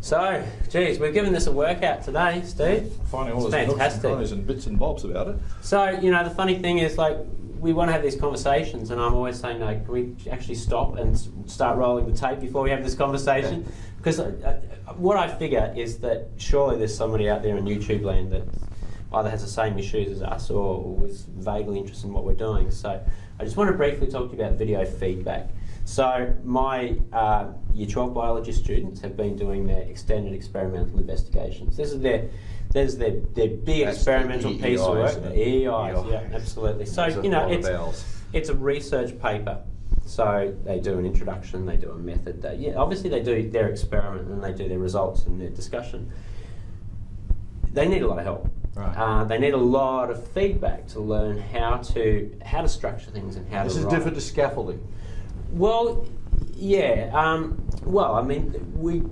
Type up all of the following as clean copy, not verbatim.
So, geez, we've given this a workout today, Steve. Finding all It's those nooks and fantastic. crannies and bits and bobs about it. So, you know, the funny thing is, like, we want to have these conversations, and I'm always saying, no, can we actually stop and start rolling the tape before we have this conversation? Yeah. Because what I figure is that surely there's somebody out there in YouTube land that either has the same issues as us or is vaguely interested in what we're doing. So I just want to briefly talk to you about video feedback. So my Year 12 biology students have been doing their extended experimental investigations. This is their big That's experimental the piece of EEI, work. isn't it? The EEIs, EEI. yeah, absolutely. So, It's a you know, lot of vowels. it's a research paper. So they do an introduction, they do a method. Obviously they do their experiment and they do their results and their discussion. They need a lot of help. Right. They need a lot of feedback to learn how to structure things and how This to is write. different to scaffolding. Well, yeah. Well, I mean, we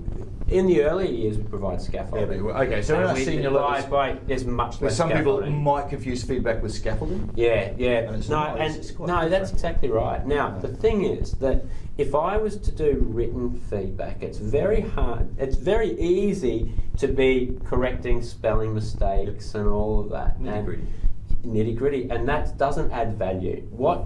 in the early years we provide scaffolding. Okay, so And in our senior levels, there's much there's less some people scaffolding. might confuse feedback with scaffolding. Yeah, yeah. And it's No, not, it's quite no, that's different. exactly right. Now, Yeah. the thing is that if I was to do written feedback, it's very hard. It's very easy to be correcting spelling mistakes and all of that. Nitty-gritty. Nitty-gritty. And that doesn't add value. What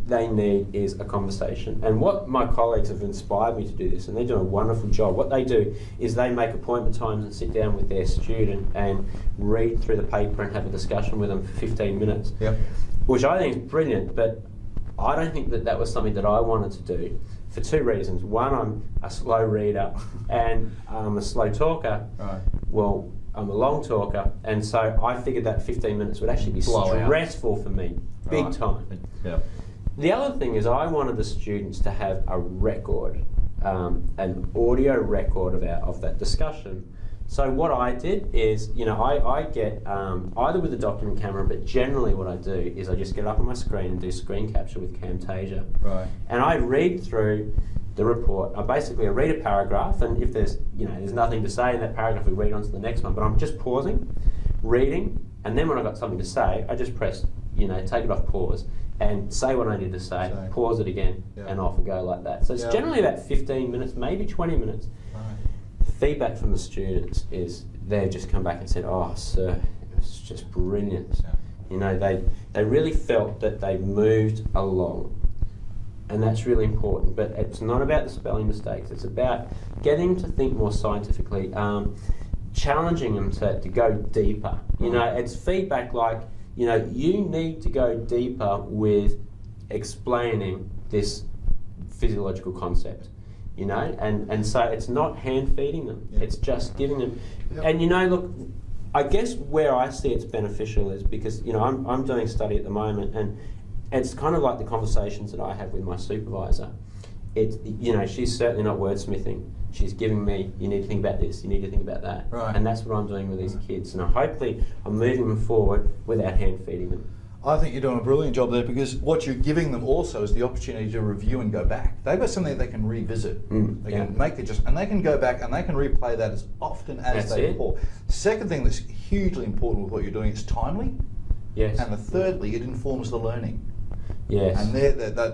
they need is a conversation. And what my colleagues have inspired me to do this, and they're doing a wonderful job. What they do is they make appointment times and sit down with their student and read through the paper and have a discussion with them for 15 minutes. Yep. Which I think is brilliant, but I don't think that that was something that I wanted to do for two reasons. One, I'm a slow reader and I'm a slow talker. Right. Well, I'm a long talker, and so I figured that 15 minutes would actually be Blow out. stressful for me, big Right. time. Yeah. The other thing is I wanted the students to have a record, an audio record of that discussion. So what I did is, you know, I get either with a document camera, but generally what I do is I just get up on my screen and do screen capture with Camtasia. Right. And I read through the report. I read a paragraph, and if there's nothing to say in that paragraph, we read on to the next one. But I'm just pausing, reading, and then when I've got something to say, I just press, take it off pause, and say what I need to say, pause it again, Yeah. and off we go like that. So it's Yeah. generally about 15 minutes, maybe 20 minutes. Right. Feedback from the students is they've just come back and said, "Oh, sir, it was just brilliant." Yeah. They really felt that they moved along, and that's really important. But it's not about the spelling mistakes. It's about getting them to think more scientifically, challenging them to go deeper. It's feedback like, you need to go deeper with explaining this physiological concept. And so it's not hand feeding them, Yeah. it's just giving them. Yep. And look, I guess where I see it's beneficial is because I'm doing a study at the moment, and it's kind of like the conversations that I have with my supervisor. She's certainly not wordsmithing. She's giving me, you need to think about this, you need to think about that. Right. And that's what I'm doing with these kids. And hopefully I'm moving them forward without hand feeding them. I think you're doing a brilliant job there, because what you're giving them also is the opportunity to review and go back. They've got something they can revisit. They can make and they can go back and they can replay that as often as That's they it. report. Second thing that's hugely important with what you're doing is timely. Yes. And thirdly, it informs the learning. Yes. And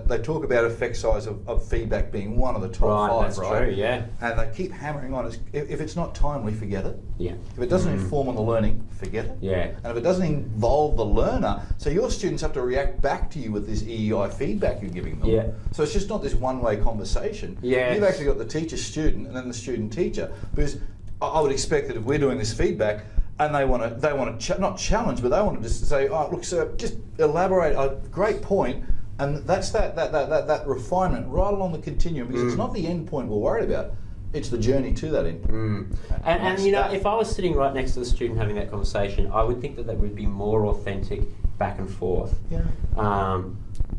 they talk about effect size of feedback being one of the top five, that's right? true, yeah. And they keep hammering on it. If it's not timely, forget it. Yeah. If it doesn't inform on the learning, forget it. Yeah. And if it doesn't involve the learner, so your students have to react back to you with this EEI feedback you're giving them. Yeah. So it's just not this one-way conversation. Yes. You've actually got the teacher-student and then the student-teacher. Because I would expect that if we're doing this feedback, and they want to not challenge, but they want to just say, "Oh, look, sir, just elaborate. A great point." And that's that refinement right along the continuum, because it's not the end point we're worried about, it's the journey to that end point. And if I was sitting right next to the student having that conversation, I would think that would be more authentic back and forth. Yeah.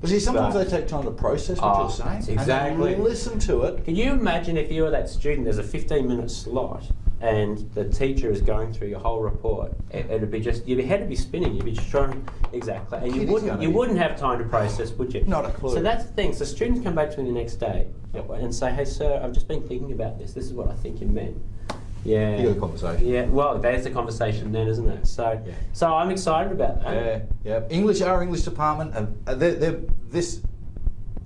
But see, sometimes but- they take time to process what you're saying. that's exactly. And then listen to it. Can you imagine if you were that student, there's a 15-minute slot, and the teacher is going through your whole report? It'd be just, your head would be spinning. You'd be just trying, exactly. And Kid is gonna be- wouldn't have time to process, would you? Not a clue. So that's the thing. So students come back to me the next day and say, "Hey, sir, I've just been thinking about this. This is what I think you meant." Yeah. You got a conversation. Yeah, well, there's the conversation then, isn't it? So, Yeah. so I'm excited about that. Yeah. Our English department,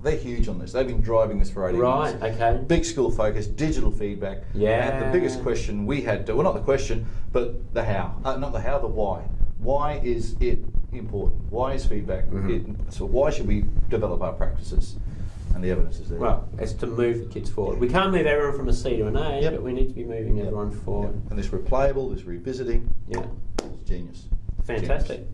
They're huge on this. They've been driving this for 18 Right, months. okay. Big school focus, digital feedback. Yeah. And the biggest question we had to, well, not the question, but the how. Not the how, the why. Why is it important? Why is feedback? So why should we develop our practices? And the evidence is there. Well, it's to move the kids forward. We can't move everyone from a C to an A, Yep. but we need to be moving everyone forward. And this replayable, this revisiting, Yeah. it's genius. Fantastic.